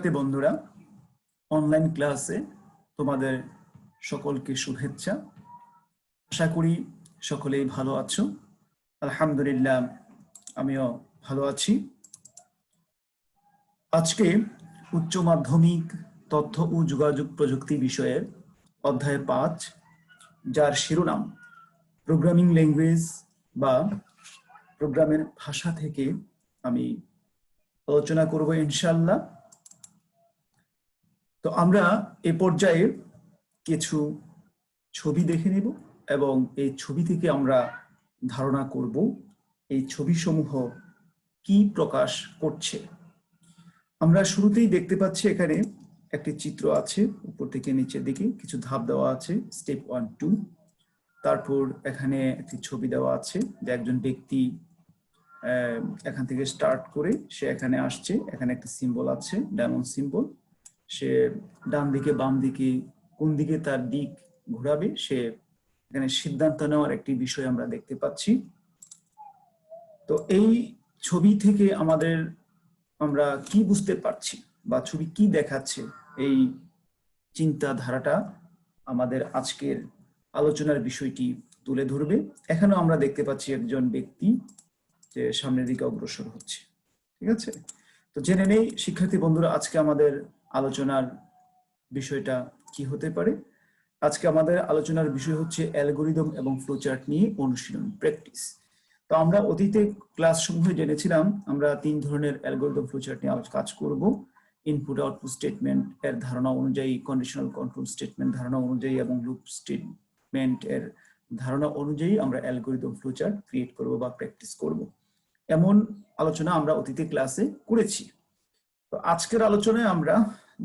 শিক্ষার্থী বন্ধুরা, অনলাইন ক্লাসে তোমাদের সকলকে শুভেচ্ছা। আশা করি সকলেই ভালো আছো। আলহামদুলিল্লাহ, আমিও ভালো আছি। আজকে উচ্চ মাধ্যমিক তথ্য ও যোগাযোগ প্রযুক্তি বিষয়ের অধ্যায় 5, যার শিরোনাম প্রোগ্রামিং ল্যাঙ্গুয়েজ বা প্রোগ্রামের ভাষা থেকে আমি আলোচনা করব ইনশাআল্লাহ। তো আমরা এ পর্যায়ে কিছু ছবি দেখে নেব এবং এই ছবি থেকে আমরা ধারণা করব এই ছবিসমূহ কি প্রকাশ করছে। আমরা শুরুতেই দেখতে পাচ্ছি এখানে একটি চিত্র আছে, উপর থেকে নিচের দিকে কিছু ধাপ দেওয়া আছে, স্টেপ 1, 2। তারপর এখানে একটি ছবি দেওয়া আছে যে একজন ব্যক্তি এখান থেকে স্টার্ট করে সে এখানে আসছে। এখানে একটা সিম্বল আছে, ডায়মন্ড সিম্বল। সে ডান দিকে বাম দিকে কোন দিকে তার দিক ঘোরাবে সে এখানে সিদ্ধান্ত নেওয়ার একটি বিষয় আমরা দেখতে পাচ্ছি। তো এই ছবি থেকে আমরা কি বুঝতে পারছি বা ছবি কি দেখাচ্ছে, এই চিন্তাধারাটা আমাদের আজকের আলোচনার বিষয়টি তুলে ধরবে। এখানেও আমরা দেখতে পাচ্ছি একজন ব্যক্তি যে সামনের দিকে অগ্রসর হচ্ছে। ঠিক আছে, তো জেনে নেই শিক্ষার্থী বন্ধুরা আজকে আমাদের আলোচনার বিষয়টা কি হতে পারে। আজকে আমাদের আলোচনার বিষয় হচ্ছে অ্যালগরিদম এবং ফ্লোচার্ট নিয়ে অনুশীলন, প্র্যাকটিস। তো আমরা অতীতে ক্লাস সমূহে জেনেছিলাম আমরা 3 ধরনের অ্যালগরিদম ফ্লোচার্ট নিয়ে কাজ করব। ইনপুট আউটপুট স্টেটমেন্ট এর ধারণা অনুযায়ী, কন্ডিশনাল কন্ট্রোল স্টেটমেন্ট ধারণা অনুযায়ী এবং লুপ স্টেটমেন্ট এর ধারণা অনুযায়ী আমরা অ্যালগরিদম ফ্লোচার্ট ক্রিয়েট করব বা প্র্যাকটিস করব। এমন আলোচনা আমরা অতীতে ক্লাসে করেছি। তো আজকের আলোচনায় আমরা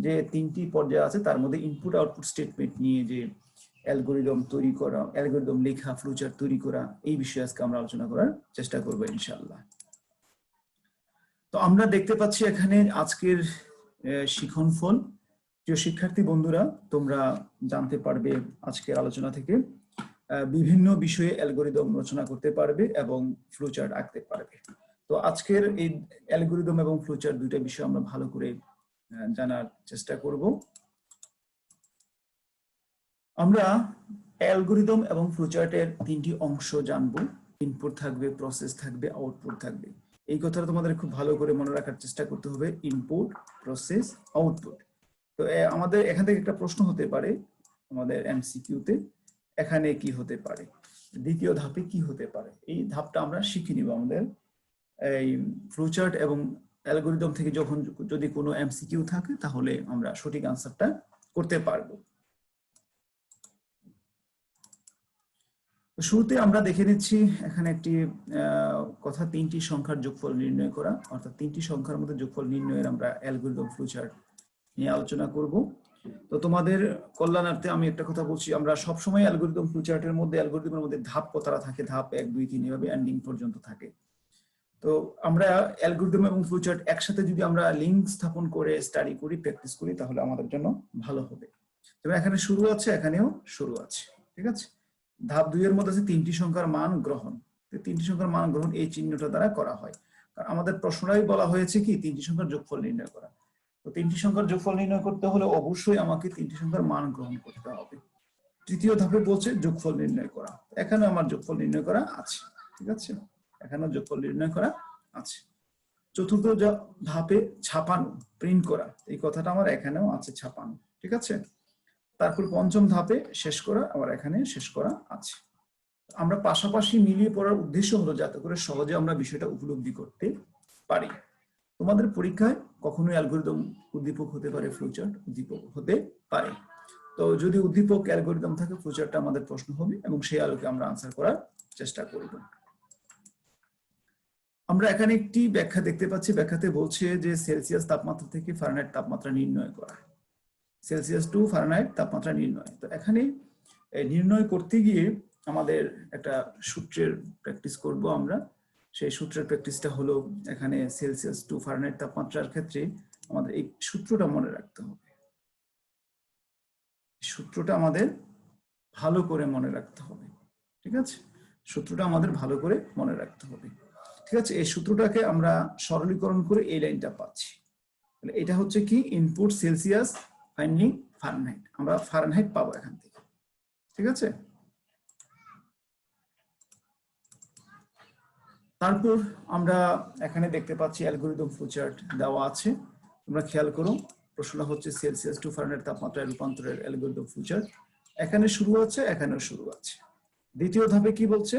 যে 3টি পর্যায় আছে তার মধ্যে ইনপুট আউটপুট স্টেটমেন্ট নিয়ে যে অ্যালগরিদম তৈরি করা, অ্যালগরিদম লেখা, ফ্লোচার্ট তৈরি করা, এই বিষয়ে আজকে আমরা আলোচনা করার চেষ্টা করব ইনশাআল্লাহ। তো আমরা দেখতে পাচ্ছি এখানে আজকের শিক্ষণফল। প্রিয় শিক্ষার্থী বন্ধুরা, তোমরা জানতে পারবে আজকের আলোচনা থেকে বিভিন্ন বিষয়ে অ্যালগরিদম রচনা করতে পারবে এবং ফ্লোচার্ট আঁকতে পারবে। তো আজকের এই অ্যালগরিদম এবং ফ্লোচার্ট দুইটা বিষয় আমরা ভালো করে জানার চেষ্টা করব। আমরা অ্যালগরিদম এবং ফ্লোচার্টের 3টি অংশ জানব। ইনপুট থাকবে, প্রসেস থাকবে, আউটপুট থাকবে। এই কথাটা তোমাদের খুব ভালো করে মনে রাখার চেষ্টা করতে হবে, ইনপুট, প্রসেস, আউটপুট। তো আমাদের এখান থেকে একটা প্রশ্ন হতে পারে আমাদের এমসিকিউতে, এখানে কি হতে পারে, দ্বিতীয় ধাপে কি হতে পারে, এই ধাপটা আমরা শিখে নিব। আমাদের এই ফ্লোচার্ট এবং অ্যালগরিদম থেকে যখন যদি কোনো এমসিকিউ থাকে তাহলে আমরা সঠিক আনসারটা করতে পারবো। শুরুতে আমরা দেখে নিচ্ছি এখানে একটি কথা, 3টি সংখ্যার যোগফল নির্ণয় করা, অর্থাৎ 3টি সংখ্যার মধ্যে যোগফল নির্ণয়ের আমরা অ্যালগরিদম ফ্লোচার্ট নিয়ে আলোচনা করব। তো তোমাদের কল্যাণার্থে আমি একটা কথা বলছি, আমরা সবসময় অ্যালগরিদম ফ্লোচার্টের মধ্যে, অ্যালগরিদমের মধ্যে ধাপ কতটা থাকে, ধাপ 1, 2, 3 এভাবে এন্ডিং পর্যন্ত থাকে। তো আমরা অ্যালগরিদম এবং ফ্লোচার্ট একসাথে যদি আমরা লিঙ্ক স্থাপন করে স্টাডি করি, প্র্যাকটিস করি, তাহলে আমাদের জন্য ভালো হবে। তবে এখানে শুরু আছে, এখানেও শুরু আছে। ঠিক আছে, ধাপ 2 এর মধ্যে আছে 3টি সংখ্যার মান গ্রহণ। 3টি সংখ্যার মান গ্রহণ এই চিহ্নটা দ্বারা করা হয়, কারণ আমাদের প্রশ্নটাই বলা হয়েছে কি 3টি সংখ্যার যোগফল নির্ণয় করা। তো 3টি সংখ্যার যোগফল নির্ণয় করতে হলে অবশ্যই আমাকে 3টি সংখ্যার মান গ্রহণ করতে হবে। তৃতীয় ধাপে বলছে যোগফল নির্ণয় করা, এখানে আমার যোগফল নির্ণয় করা আছে। ঠিক আছে, এখানে যোগফল নির্ণয় করা আছে। চতুর্থ ধাপে ছাপানো, প্রিন্ট করা, এই কথাটা আমার এখানেও আছে, ছাপানো। ঠিক আছে, তারপর 5ম ধাপে শেষ করা, আবার এখানে শেষ করা আছে। আমরা পাশাপাশি মিলিয়ে পড়ার উদ্দেশ্য হলো যাতে করে সহজে আমরা বিষয়টা উপলব্ধি করতে পারি। তোমাদের পরীক্ষায় কখনোই অ্যালগরিদম উদ্দীপক হতে পারে, ফ্লোচার্ট উদ্দীপক হতে পারে। তো যদি উদ্দীপক অ্যালগরিদম থাকে, ফ্লোচার্টটা আমাদের প্রশ্ন হবে এবং সেই আলোকে আমরা আনসার করার চেষ্টা করব। আমরা এখানে একটি ব্যাখ্যা দেখতে পাচ্ছি, ব্যাখ্যাতে বলছে যে সেলসিয়াস তাপমাত্রা থেকে ফারেনহাইট তাপমাত্রা নির্ণয় করা, সেলসিয়াস টু ফারেনহাইট তাপমাত্রা নির্ণয়। তো এখানে নির্ণয় করতে গিয়ে আমাদের একটা সূত্রের প্র্যাকটিস করব আমরা। সেই সূত্রের প্র্যাকটিসটা হলো, এখানে সেলসিয়াস টু ফারেনহাইট তাপমাত্রার ক্ষেত্রে আমাদের এই সূত্রটা মনে রাখতে হবে। সূত্রটা আমাদের ভালো করে মনে রাখতে হবে। ঠিক আছে, সূত্রটা আমাদের ভালো করে মনে রাখতে হবে। ঠিক আছে, এই সূত্রটাকে আমরা সরলীকরণ করে এই লাইনটা পাচ্ছি। এটা হচ্ছে কি ইনপুট সেলসিয়াস, ফাইন্ডিং ফারেনহাইট। আমরা ফারেনহাইট পাবো এখান থেকে, ঠিক আছে। তারপর আমরা এখানে দেখতে পাচ্ছি অ্যালগরিদম ফ্লোচার্ট দেওয়া আছে। তোমরা খেয়াল করো, প্রশ্ন হচ্ছে সেলসিয়াস টু ফারেনহাইট তাপমাত্রায় রূপান্তরের অ্যালগরিদম ফ্লোচার্ট। এখানে শুরু আছে, এখানেও শুরু আছে। দ্বিতীয় ধাপে কি বলছে?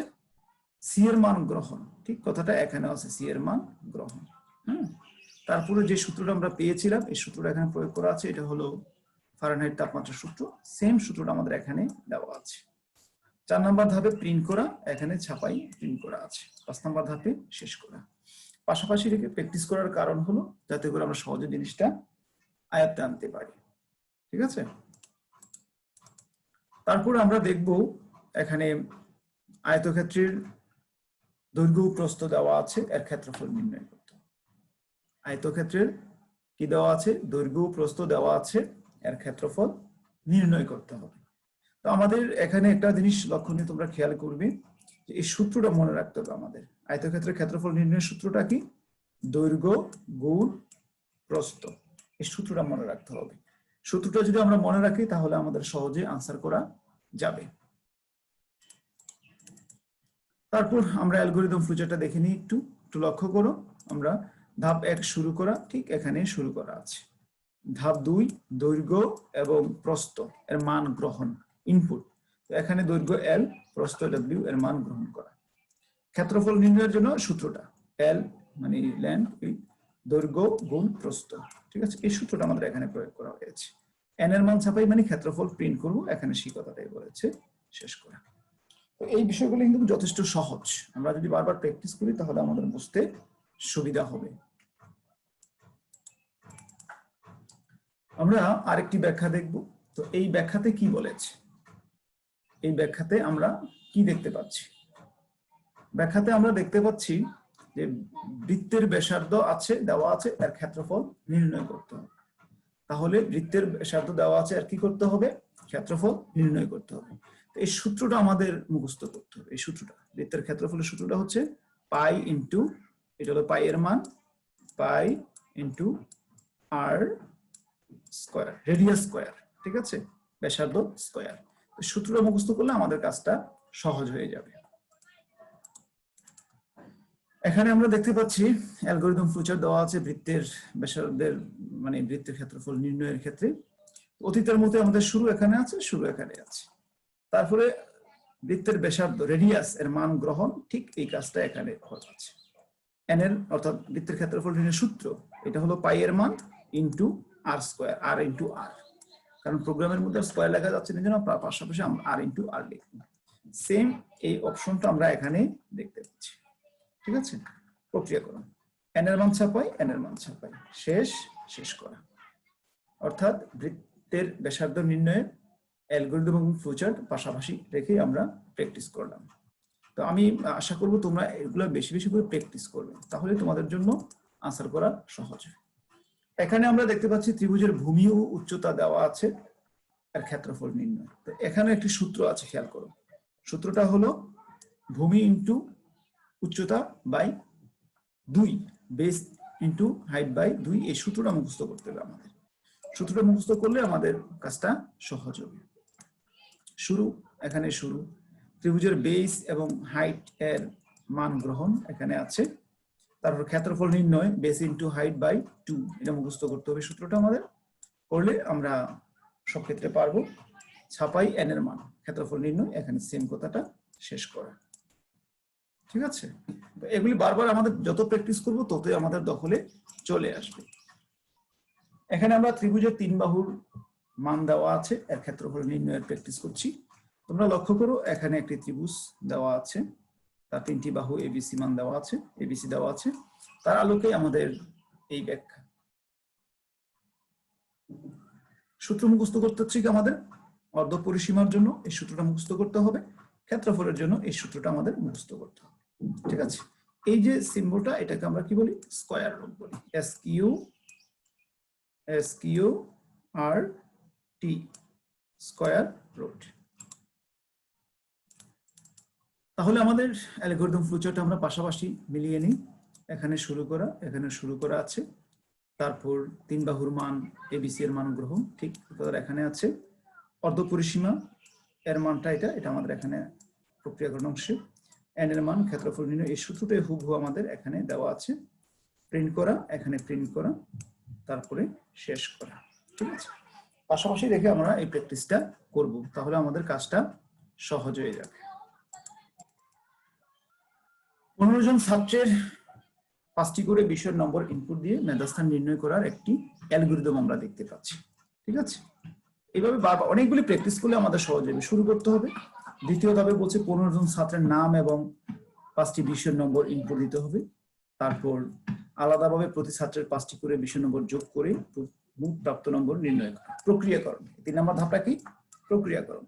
সি এর মান গ্রহণ, ঠিক কথাটা এখানে আছে, সি এর মান গ্রহণ। তারপরে যে সূত্রটা আমরা পেয়েছিলাম, এই সূত্রটা এখানে প্রয়োগ করা আছে, এটা হলো ফারেনহাইট তাপমাত্রা সূত্র। সেম সূত্রটা আমাদের এখানে দেওয়া আছে। 4 নম্বর ধাপে প্রিন্ট করা, এখানে ছাপাই প্রিন্ট করা আছে। 5 নম্বর ধাপে শেষ করা। পাশাপাশি রেখে প্র্যাকটিস করার কারণ হলো যাতে করে আমরা সহজে জিনিসটা আয়ত্তে আনতে পারি, ঠিক আছে। তারপর আমরা দেখব এখানে আয়তক্ষেত্রের দৈর্ঘ্য প্রস্থ দেওয়া আছে, এর ক্ষেত্রফল নির্ণয় করতে। আয়তক্ষেত্রের কি দেওয়া আছে? দৈর্ঘ্য প্রস্থ দেওয়া আছে, এর ক্ষেত্রফল নির্ণয় করতে হবে। তো আমাদের এখানে একটা জিনিস লক্ষণীয় তোমরা খেয়াল করবে, যে এই সূত্রটা মনে রাখতে হবে আমাদের। আয়তক্ষেত্রের ক্ষেত্রফল নির্ণয়ের সূত্রটা কি? দৈর্ঘ্য গুণ প্রস্থ। এই সূত্রটা মনে রাখতে হবে। সূত্রটা যদি আমরা মনে রাখি তাহলে আমাদের সহজে আনসার করা যাবে। তারপর আমরা অ্যালগরিদম ফ্লোচার্টটা দেখে নিই, একটু লক্ষ্য করো। আমরা ধাপ 1 শুরু করা, ঠিক এখানে শুরু করা আছে। ধাপ 2 দৈর্ঘ্য এবং প্রস্থ এর মান গ্রহণ, ইনপুট। তো এখানে দৈর্ঘ্য এল, প্রস্থ ডব্লিউ এর মান গ্রহণ করা। ক্ষেত্রফল নির্ণয়ের জন্য সূত্রটা এল মানে লেন্থ, দৈর্ঘ্য গুণ প্রস্থ, ঠিক আছে। এই সূত্রটা আমাদের এখানে প্রয়োগ করা হয়েছে। এন এর মান ছাপাই মানে ক্ষেত্রফল প্রিন্ট করব, এখানে সেই কথাটাই বলেছে, শেষ করা। তো এই বিষয়গুলো কিন্তু যথেষ্ট সহজ। আমরা যদি বারবার প্র্যাকটিস করি তাহলে আমাদের বুঝতে সুবিধা হবে। আমরা আরেকটি ব্যাখ্যা দেখব। তো এই ব্যাখ্যাতে কি বলেছে? এই ব্যাখ্যাতে আমরা কি দেখতে পাচ্ছি? ব্যাখ্যাতে আমরা দেখতে পাচ্ছি যে বৃত্তের ব্যাসার্ধ আছে, দেওয়া আছে, এর ক্ষেত্রফল নির্ণয় করতে হবে। তাহলে বৃত্তের ব্যাসার্ধ দেওয়া আছে, আর কি করতে হবে? ক্ষেত্রফল নির্ণয় করতে হবে। এই সূত্রটা আমাদের মুখস্থ করতে হবে। এই সূত্রটা, বৃত্তের ক্ষেত্রফলের সূত্রটা হচ্ছে পাই ইন্টু, এটা হলো পাই এর মান, পাই ইন্টু আর স্কয়ার, রেডিয়াস স্কয়ার, ঠিক আছে, ব্যাসার্ধ স্কয়ার। সূত্রটা মুখস্থ করলে আমাদের কাজটা সহজ হয়ে যাবে। এখানে আমরা দেখতে পাচ্ছি অ্যালগরিদম ফ্লোচার্ট দেওয়া আছে বৃত্তের ব্যাসার্ধের মানে বৃত্তের ক্ষেত্রফল নির্ণয়ের ক্ষেত্রে। অতীতের মতো আমাদের শুরু এখানে আছে, শুরু এখানে আছে। তারপরে বৃত্তের ব্যাসার্ধ রেডিয়াস এর মান গ্রহণ, ঠিক এই কাজটা এখানে হচ্ছে। এন এর অর্থাৎ বৃত্তের ক্ষেত্রফল নির্ণয়ের সূত্র এটা হলো পাই এর মান ইন্টু আর স্কয়ার, আর ইন্টু আর। কারণ প্রোগ্রামের মধ্যে স্কয়ার লেখা যাচ্ছে না, জন্য পাশাপাশি আমরা আর ইন্টু আর লিখব। সেম এই অপশনটা আমরা এখানে দেখতে পাচ্ছি, ঠিক আছে। প্রক্রিয়াকরণ, এন এর মান ছাপাই, এন এর মান ছাপাই, শেষ করা। অর্থাৎ বৃত্তের ব্যাসার্ধ নির্ণয়ের অ্যালগরিদম এবং ফ্লোচার্ট পাশাপাশি রেখে আমরা প্র্যাকটিস করলাম। তো আমি আশা করব তোমরা এগুলো বেশি বেশি করে প্র্যাকটিস করবে, তাহলে তোমাদের জন্য আনসার করা সহজ হবে। এখানে আমরা দেখতে পাচ্ছি ত্রিভুজের ভূমি ও উচ্চতা দেওয়া আছে, এর ক্ষেত্রফল নির্ণয়। তো এখানে একটি সূত্র আছে, খেয়াল করো। সূত্রটা হলো ভূমি ইন্টু উচ্চতা by 2, base into height by 2। এই সূত্রটা মুখস্থ করতে হবে আমাদের। সূত্রটা মুখস্থ করলে আমাদের কাজটা সহজ হবে। শুরু, এখানে শুরু। ত্রিভুজের বেস এবং হাইট এর মান গ্রহণ এখানে আছে। তারপর ক্ষেত্রফল নির্ণয়, বেস ইন্টু হাইট বাই 2, এটা মুখস্থ করতে হবে সূত্রটা আমাদের। করলে আমরা সব ক্ষেত্রে পারবো। ছাপাই এন এর মান, ক্ষেত্রফল নির্ণয়, এখানে সেম কথাটা, শেষ করা, ঠিক আছে। এগুলি বারবার আমাদের যত প্র্যাকটিস করবো ততই আমাদের দখলে চলে আসবে। এখানে আমরা ত্রিভুজের 3 বাহুর মান দেওয়া আছে, এর ক্ষেত্রফল নির্ণয়ের প্র্যাকটিস করছি। তোমরা লক্ষ্য করো এখানে একটি ত্রিভুজ দেওয়া আছে, তার 3টি বাহু এবিসি মান দেওয়া আছে, এবিসি দেওয়া আছে। তার আলোকে আমাদের এই ব্যাখ্যা। সূত্র মুখস্থ করতে হচ্ছে কি আমাদের? অর্ধ পরিসীমার জন্য এই সূত্রটা মুখস্থ করতে হবে, ক্ষেত্রফলের জন্য এই সূত্রটা আমাদের মুখস্থ করতে হবে, ঠিক আছে। এই যে সিম্বলটা, এটাকে আমরা কি বলি? স্কয়ার রুট বলি। এসকিউ আর টি, স্কয়ার রুট। তাহলে আমাদের অ্যালগরিদম ফ্লোচার্ট আমরা পাশাপাশি মিলিয়ে নিই। এখানে শুরু করা, এখানে শুরু করা আছে। তারপর 3 বাহুর মান এবিসি এর মান গ্রহণ, ঠিক এখানে আছে। অর্ধপরিসীমা এর মানটা এটা আমাদের এখানে প্রক্রিয়াকরণ অংশে। এন এর মান ক্ষেত্রফল নির্ণয়, এই সূত্রটাই হুবহু আমাদের এখানে দেওয়া আছে। প্রিন্ট করা, এখানে প্রিন্ট করা, তারপরে শেষ করা, ঠিক আছে। পাশাপাশি রেখে আমরা এই প্র্যাকটিসটা করব, তাহলে আমাদের কাজটা সহজ হয়ে যাবে। 15 জন ছাত্রের 5টি করে বিষয়ের নম্বর ইনপুট দিয়ে মেধাস্থান নির্ণয় করার একটি অ্যালগরিদম আমরা দেখতে পাচ্ছি, ঠিক আছে। এইভাবে বারবার অনেকগুলি প্র্যাকটিস করলে আমাদের সহজ হবে। শুরু করতে হবে। দ্বিতীয় ধাপে বলছে 15 জন ছাত্রের নাম এবং 5টি বিষয়ের নম্বর ইনপুট দিতে হবে। তারপর আলাদাভাবে প্রতি ছাত্রের 5টি করে বিষয় নম্বর যোগ করে মোট প্রাপ্ত নম্বর নির্ণয় করা, প্রক্রিয়াকরণ। 3 নম্বর ধাপটা কি? প্রক্রিয়াকরণ।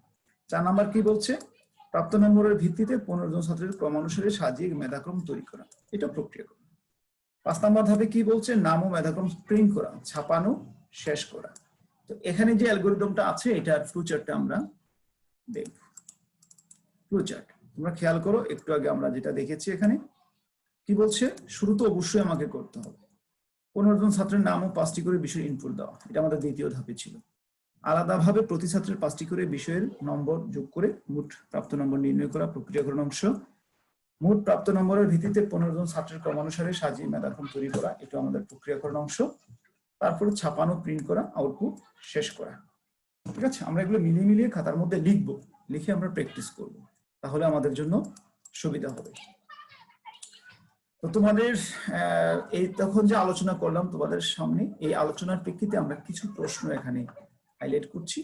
4 নম্বর কি বলছে? প্রাপ্ত নম্বরের ভিত্তিতে 15 জন ছাত্রের ক্রমানুসারে সাজিয়ে মেধাক্রম তৈরি করা, এটা প্রক্রিয়াকরণ। 5 নম্বর ধাপে কি বলছে? নাম ও মেধাক্রম প্রিন্ট করা, ছাপানো, শেষ করা। তো এখানে যে অ্যালগরিদমটা আছে এটার ফ্লোচার্টটা আমরা দেখব। ফ্লোচার্ট তোমরা খেয়াল করো, একটু আগে আমরা যেটা দেখেছি এখানে কি বলছে, শুরুতে অবশ্যই আমাকে করতে হবে 15 জন ছাত্রের নাম ও 5টি করে বিষয়ের ইনপুট দেওয়া, এটা আমাদের দ্বিতীয় ধাপে ছিল। আলাদাভাবে প্রতি ছাত্রের 5টি করে বিষয়ের নম্বর যোগ করে মোট প্রাপ্ত নম্বর নির্ণয় করা, প্রক্রিয়াকরণ অংশ। মোট প্রাপ্ত নম্বরের ভিত্তিতে 15 জন ছাত্রের ক্রমানুসারে সাজিয়ে মেধাক্রম তৈরি করা, এটা আমাদের প্রক্রিয়াকরণ অংশ। তারপরে ছাপানো, প্রিন্ট করা, আউটপুট, শেষ করা, ঠিক আছে। আমরা এগুলো মিলিয়ে মিলিয়ে খাতার মধ্যে লিখবো, লিখে আমরা প্র্যাকটিস করব, তাহলে আমাদের জন্য সুবিধা হবে। তো তোমাদের এই তখন যে আলোচনা করলাম তোমাদের সামনে, এই আলোচনার প্রেক্ষিতে আমরা কিছু প্রশ্ন এখানে হাইলাইট করছি।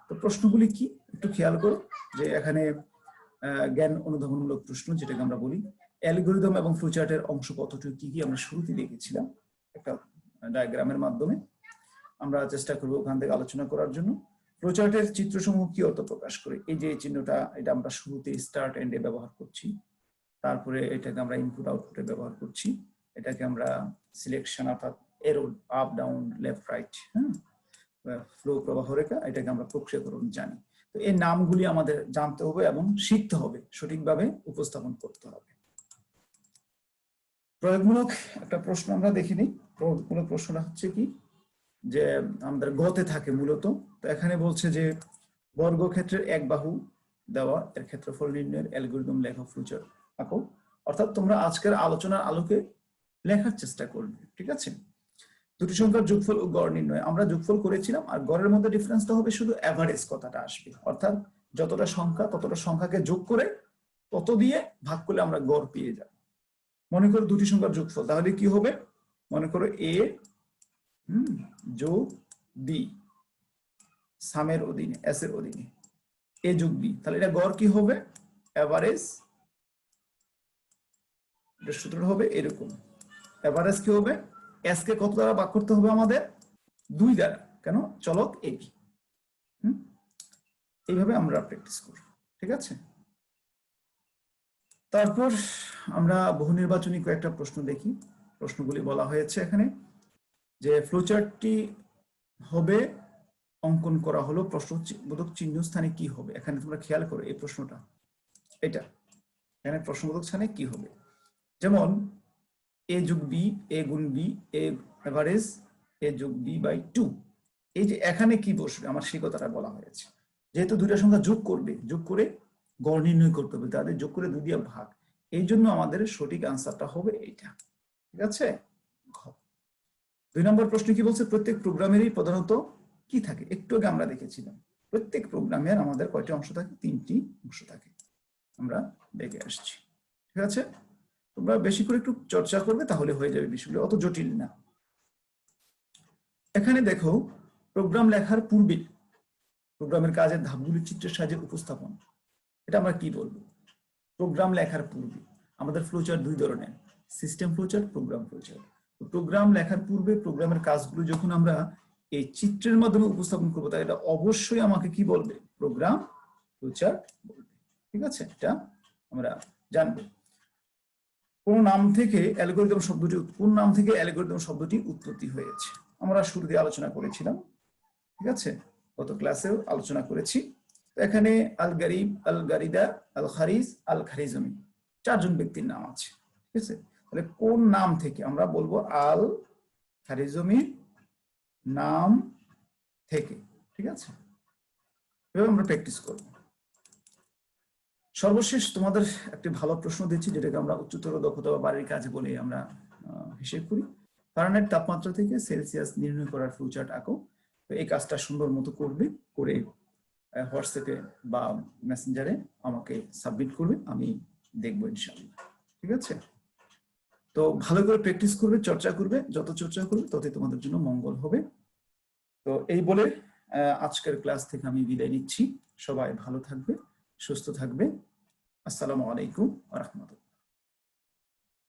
তো প্রশ্নগুলি কি একটু খেয়াল করো, যে এখানে জ্ঞান অনুধাবনমূলক প্রশ্ন যেটাকে আমরা বলি। অ্যালগরিদম এবং ফ্লোচার্টের অংশ কতটুকু কি কি আমরা শুরুতে দেখেছিলাম একটা ডায়াগ্রামের মাধ্যমে। আমরা চেষ্টা করব ওখান থেকে আলোচনা করার জন্য। ফ্লোচার্টের চিত্রসমূহ কি অর্থ প্রকাশ করে? এই যে চিহ্নটা, এটা আমরা শুরুতে স্টার্ট এন্ডে ব্যবহার করছি। তারপরে এটাকে আমরা ইনপুট আউটপুটে ব্যবহার করছি। এটাকে আমরা সিলেকশন অর্থাৎ এরো আপ ডাউন লেফট রাইট, হ্যাঁ, ফ্লো প্রবাহ রেখা, এটাকে আমরা প্রক্রিয়াকরণ জানি। তো এই নামগুলি আমাদের জানতে হবে এবং শিখতে হবে, সঠিকভাবে উপস্থাপন করতে হবে। প্রয়োগমূলক একটা প্রশ্ন আমরা দেখে নিই। প্রয়োগমূলক প্রশ্নটা হচ্ছে কি, যে আমাদের গতে থাকে মূলত। তো এখানে বলছে যে বর্গক্ষেত্রের এক বাহু দেওয়া, এর ক্ষেত্রফল নির্ণয়ের অ্যালগরিদম লেখা, ফ্লোচার্ট আঁকো। অর্থাৎ তোমরা আজকের আলোচনার আলোকে লেখার চেষ্টা করবে, ঠিক আছে। দুটি সংখ্যার যোগফল ও গড় নির্ণয়, আমরা যোগফল করেছিলাম, আর গড়ের মধ্যে ডিফারেন্সটা হবে শুধু এভারেজ কথাটা আসবে, অর্থাৎ যতটা সংখ্যা ততটা সংখ্যাকে যোগ করে তত দিয়ে ভাগ করলে আমরা গড় পেয়ে যাব। মনে করো দুটি সংখ্যার যোগফল, তাহলে কি হবে? মনে করো এ যোগ বি, সামের অধীনে, এস এর অধীনে এ যোগ বি, তাহলে এটা গড় কি হবে? এভারেজ। এটা সূত্রটা হবে এরকম, এভারেজ কি হবে? এস কে কত দ্বারা ভাগ করতে হবে আমাদের? 2 দ্বারা, কেন? চলক এ বি। এইভাবে আমরা প্র্যাকটিস করব, ঠিক আছে। তারপর আমরা বহু নির্বাচনী কয়েকটা প্রশ্ন দেখি। প্রশ্নগুলি বলা হয়েছে এখানে যে ফ্লোচার্টটি হবে অঙ্কন করা হলো, প্রশ্নবোধক চিহ্ন স্থানে কি হবে? এখানে তোমরা খেয়াল করো এই প্রশ্নটা, এটা এখানে প্রশ্নবোধক স্থানে কি হবে? যেমন এ যোগ বি, এ গুণ বি, এ এভারেজ, এ যোগ বি বাই 2। এই যে এখানে কি বসবে আমার সেই কথাটা বলা হয়েছে। যেহেতু দুইটা সংখ্যা যোগ করবে, যোগ করে গড় নির্ণয় করতে হবে, তাদের যোগ করে 2 দিয়ে ভাগ, এই জন্য আমাদের সঠিক আনসারটা হবে এইটা, ঠিক আছে। 2 নম্বর প্রশ্ন কি বলছে? প্রত্যেক প্রোগ্রামেরই প্রধানত কি থাকে? একটু আগে আমরা দেখেছিলাম প্রত্যেক প্রোগ্রামের আমাদের কয়টি অংশ থাকে? 3টি অংশ থাকে, আমরা দেখে আসছি, ঠিক আছে। তোমরা বেশি করে একটু চর্চা করবে, তাহলে হয়ে যাবে বিষয়গুলো, অত জটিল না। এখানে দেখো প্রোগ্রাম লেখার পূর্বে প্রোগ্রামের কাজের ধাপগুলি চিত্রের সাহায্যে উপস্থাপন, এটা আমরা কি বলবো? প্রোগ্রাম লেখার পূর্বে আমাদের ফ্লোচার্ট 2 ধরনের, system flowchart, program flowchart. Program লেখার পূর্বে প্রোগ্রামের কাজগুলো যখন আমরা এই চিত্রের মাধ্যমে উপস্থাপন করবো, তাই এটা অবশ্যই আমাকে কি বলবে? প্রোগ্রাম ফ্লোচার্ট বলবে, ঠিক আছে। এটা আমরা জানবো। কোন নাম থেকে অ্যালগরিদম শব্দটি উৎপত্তি হয়েছে? আমরা শুরুতে আলোচনা করেছিলাম, ঠিক আছে, গত ক্লাসেও আলোচনা করেছি। এখানে আল গারিব, আল গারিদা, আল খারিজ, আল খারিজমি 4 জন ব্যক্তির নাম আছে, ঠিক আছে। তাহলে কোন নাম থেকে? আমরা বলবো আল খারিজমির নাম থেকে। ঠিক আছে, এভাবে আমরা প্র্যাকটিস করব। সর্বশেষ তোমাদের একটি ভালো প্রশ্ন দিচ্ছি, যেটাকে আমরা উচ্চতর দক্ষতা বা বাড়ির কাজ বলে আমরা হিসেব করি। ফারেনহাইট তাপমাত্রা থেকে সেলসিয়াস নির্ণয় করার ফ্লোচার্ট আঁকো। তো এই কাজটা সুন্দর মতো করবে, করে হোয়াটসঅ্যাপে বা মেসেঞ্জারে আমাকে সাবমিট করবে, আমি দেখবো ইনশাআল্লাহ। ঠিক আছে, তো ভালো করে প্র্যাকটিস করবে, চর্চা করবে, যত চর্চা করবে ততই তোমাদের জন্য মঙ্গল হবে। তো এই বলে আজকের ক্লাস থেকে আমি বিদায় নিচ্ছি। সবাই ভালো থাকবে, সুস্থ থাকবে। আসসালামু আলাইকুম ওয়া রাহমাতুল্লাহ।